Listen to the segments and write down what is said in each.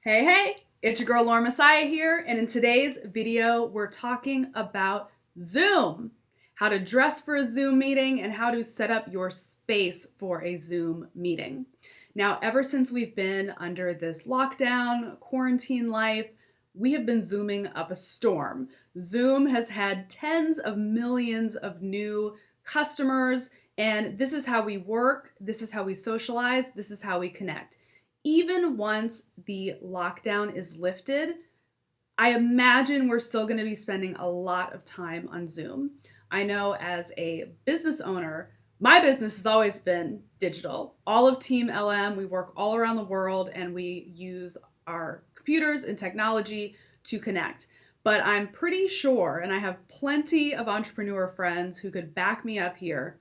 Hey, it's your girl Laura Messiah here, and in today's video, we're talking about Zoom, how to dress for a Zoom meeting, and how to set up your space for a Zoom meeting. Now, ever since we've been under this lockdown, quarantine life, we have been Zooming up a storm. Zoom has had tens of millions of new customers, and this is how we work, this is how we socialize, this is how we connect. Even once the lockdown is lifted, I imagine we're still going to be spending a lot of time on Zoom. I know as a business owner, my business has always been digital. All of Team LM, we work all around the world and we use our computers and technology to connect. But I'm pretty sure, and I have plenty of entrepreneur friends who could back me up here,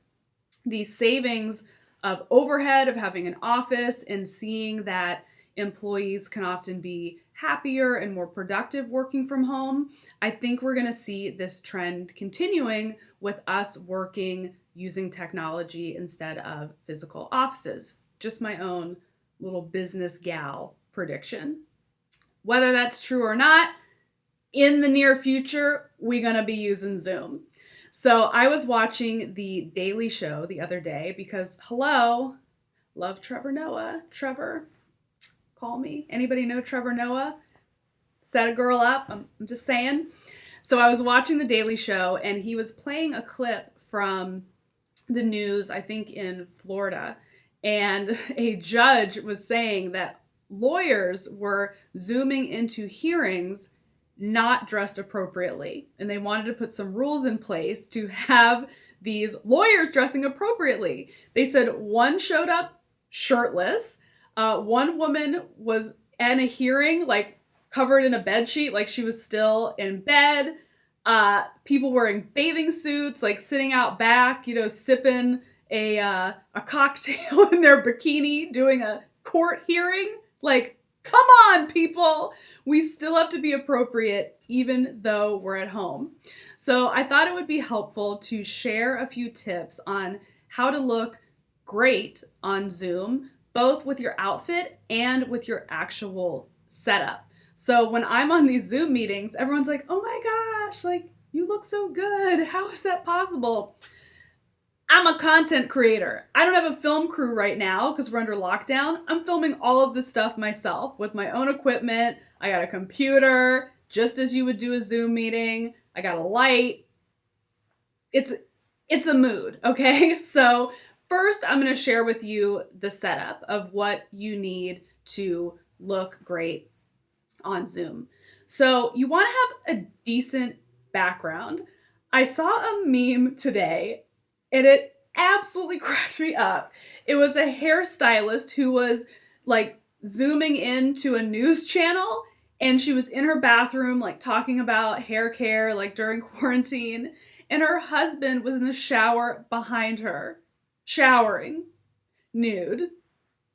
the savings of overhead of having an office and seeing that employees can often be happier and more productive working from home. I think we're going to see this trend continuing with us working using technology instead of physical offices. Just my own little business gal prediction. Whether that's true or not, in the near future, we're going to be using Zoom. So I was watching The Daily Show the other day because, hello, love Trevor Noah. Trevor, call me. Anybody know Trevor Noah? Set a girl up. I'm just saying. So I was watching The Daily Show and he was playing a clip from the news, I think in Florida. And a judge was saying that lawyers were Zooming into hearings not dressed appropriately. And they wanted to put some rules in place to have these lawyers dressing appropriately. They said one showed up shirtless. One woman was at a hearing, like covered in a bed sheet, like she was still in bed. People wearing bathing suits, like sitting out back, sipping a cocktail in their bikini, doing a court hearing. Like, come on, people. We still have to be appropriate even though we're at home. So I thought it would be helpful to share a few tips on how to look great on Zoom, both with your outfit and with your actual setup. So when I'm on these Zoom meetings, everyone's like, oh my gosh, like you look so good. How is that possible? I'm a content creator. I don't have a film crew right now because we're under lockdown. I'm filming all of this stuff myself with my own equipment. I got a computer, just as you would do a Zoom meeting. I got a light. It's a mood, okay? So first, I'm going to share with you the setup of what you need to look great on Zoom. So you want to have a decent background. I saw a meme today and it absolutely cracked me up. It was a hairstylist who was like zooming into a news channel and she was in her bathroom like talking about hair care like during quarantine, and her husband was in the shower behind her showering nude.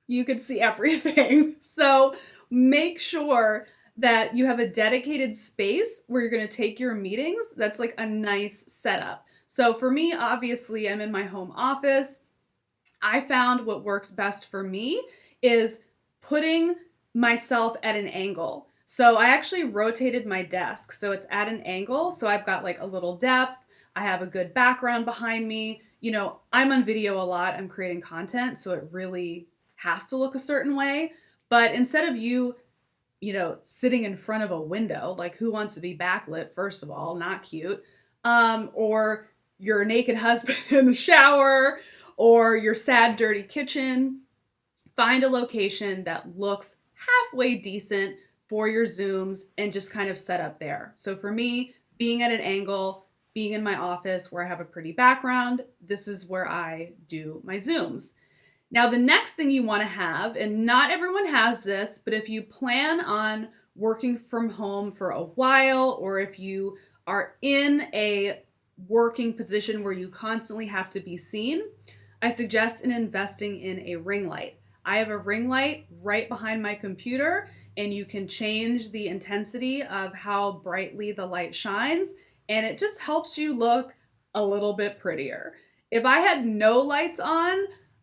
You could see everything. So make sure that you have a dedicated space where you're going to take your meetings. That's like a nice setup. So for me, obviously, I'm in my home office. I found what works best for me is putting myself at an angle. So I actually rotated my desk so it's at an angle. So I've got like a little depth. I have a good background behind me. I'm on video a lot. I'm creating content, so it really has to look a certain way. But instead of you sitting in front of a window, like who wants to be backlit, first of all, not cute, or your naked husband in the shower, or your sad, dirty kitchen, find a location that looks halfway decent for your Zooms and just kind of set up there. So for me, being at an angle, being in my office where I have a pretty background, this is where I do my Zooms. Now, the next thing you want to have, and not everyone has this, but if you plan on working from home for a while, or if you are in a working position where you constantly have to be seen, I suggest investing in a ring light. I have a ring light right behind my computer, and you can change the intensity of how brightly the light shines, and it just helps you look a little bit prettier. If I had no lights on,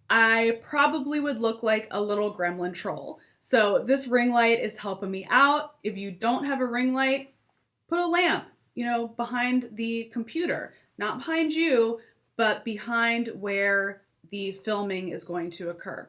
I probably would look like a little gremlin troll. So this ring light is helping me out. If you don't have a ring light, put a lamp, behind the computer, not behind you, but behind where the filming is going to occur.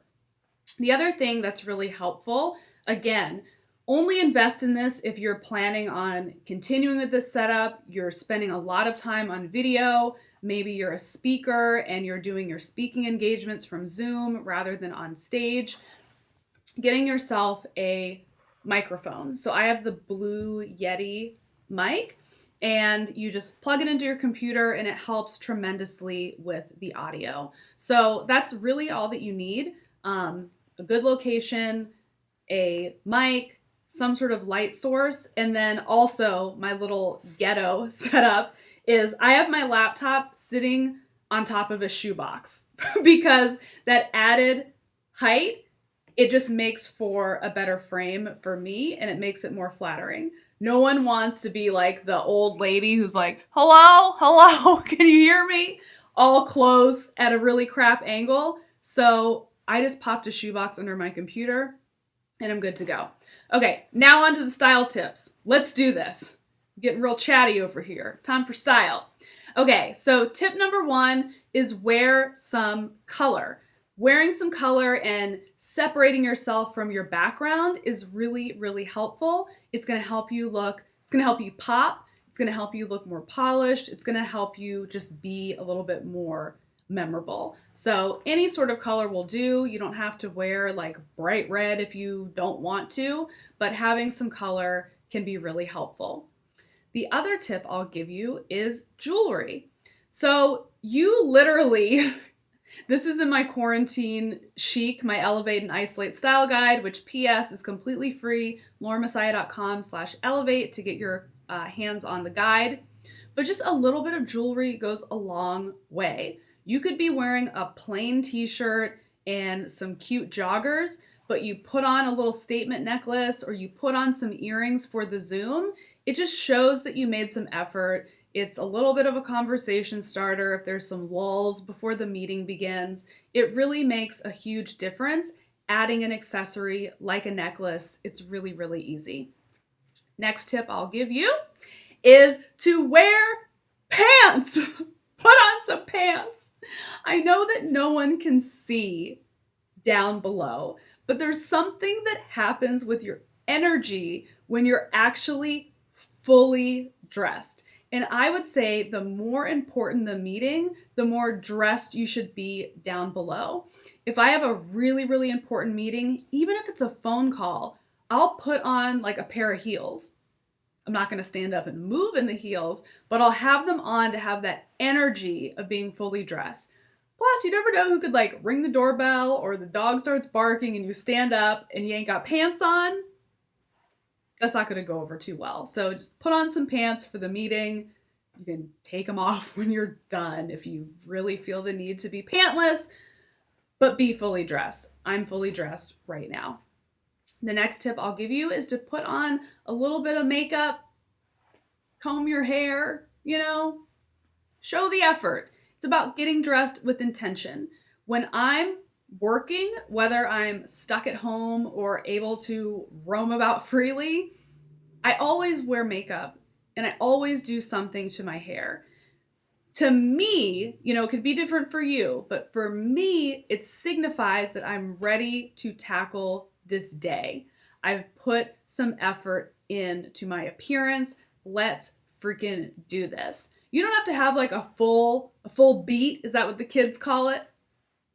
The other thing that's really helpful, again, only invest in this if you're planning on continuing with this setup, you're spending a lot of time on video, maybe you're a speaker and you're doing your speaking engagements from Zoom rather than on stage. Getting yourself a microphone. So I have the Blue Yeti mic, and you just plug it into your computer and it helps tremendously with the audio. So that's really all that you need. A good location, a mic, some sort of light source, and then also my little ghetto setup is I have my laptop sitting on top of a shoebox because that added height, it just makes for a better frame for me and it makes it more flattering. No one wants to be like the old lady who's like, hello, can you hear me? All close at a really crap angle. So I just popped a shoebox under my computer and I'm good to go. Okay, now on to the style tips. Let's do this. I'm getting real chatty over here. Time for style. Okay, so tip number 1 is wear some color. Wearing some color and separating yourself from your background is really, really helpful. It's going to help you look, it's going to help you pop. It's going to help you look more polished. It's going to help you just be a little bit more memorable. So any sort of color will do. You don't have to wear like bright red if you don't want to, but having some color can be really helpful. The other tip I'll give you is jewelry. So you literally... This is in my quarantine chic, my Elevate and Isolate style guide, which PS is completely free, lauramessiah.com/elevate to get your hands on the guide. But just a little bit of jewelry goes a long way. You could be wearing a plain t-shirt and some cute joggers, but you put on a little statement necklace or you put on some earrings for the Zoom. It just shows that you made some effort. It's a little bit of a conversation starter if there's some lulls before the meeting begins. It really makes a huge difference. Adding an accessory like a necklace, it's really, really easy. Next tip I'll give you is to wear pants. Put on some pants. I know that no one can see down below, but there's something that happens with your energy when you're actually fully dressed. And I would say the more important the meeting, the more dressed you should be down below. If I have a really, really important meeting, even if it's a phone call, I'll put on like a pair of heels. I'm not going to stand up and move in the heels, but I'll have them on to have that energy of being fully dressed. Plus, you never know who could like ring the doorbell or the dog starts barking and you stand up and you ain't got pants on. That's not going to go over too well. So just put on some pants for the meeting. You can take them off when you're done if you really feel the need to be pantless, but be fully dressed. I'm fully dressed right now. The next tip I'll give you is to put on a little bit of makeup, comb your hair, show the effort. It's about getting dressed with intention. When I'm working, whether I'm stuck at home or able to roam about freely, I always wear makeup and I always do something to my hair. To me, it could be different for you, but for me, it signifies that I'm ready to tackle this day. I've put some effort into my appearance. Let's freaking do this. You don't have to have like a full beat. Is that what the kids call it?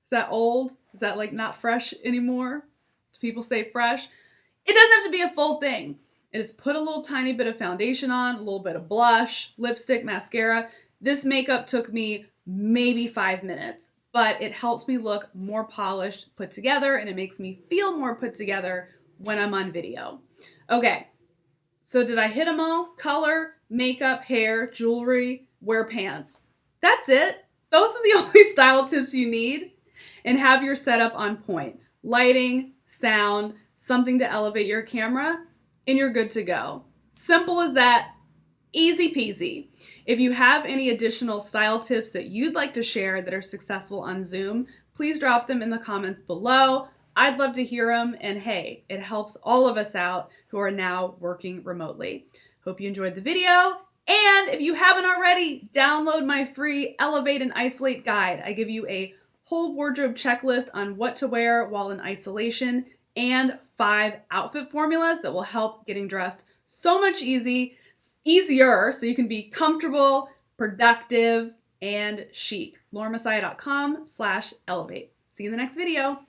Is that old? Is that like not fresh anymore? Do people say fresh? It doesn't have to be a full thing. I just put a little tiny bit of foundation on, a little bit of blush, lipstick, mascara. This makeup took me maybe 5 minutes, but it helps me look more polished, put together, and it makes me feel more put together when I'm on video. Okay, so did I hit them all? Color, makeup, hair, jewelry, wear pants. That's it. Those are the only style tips you need. And have your setup on point. Lighting, sound, something to elevate your camera, and you're good to go. Simple as that, easy peasy. If you have any additional style tips that you'd like to share that are successful on Zoom, please drop them in the comments below. I'd love to hear them. And hey, it helps all of us out who are now working remotely. Hope you enjoyed the video. And if you haven't already, download my free Elevate and Isolate guide. I give you a whole wardrobe checklist on what to wear while in isolation and 5 outfit formulas that will help getting dressed so much easier so you can be comfortable, productive, and chic. LauraMessiah.com/elevate. See you in the next video.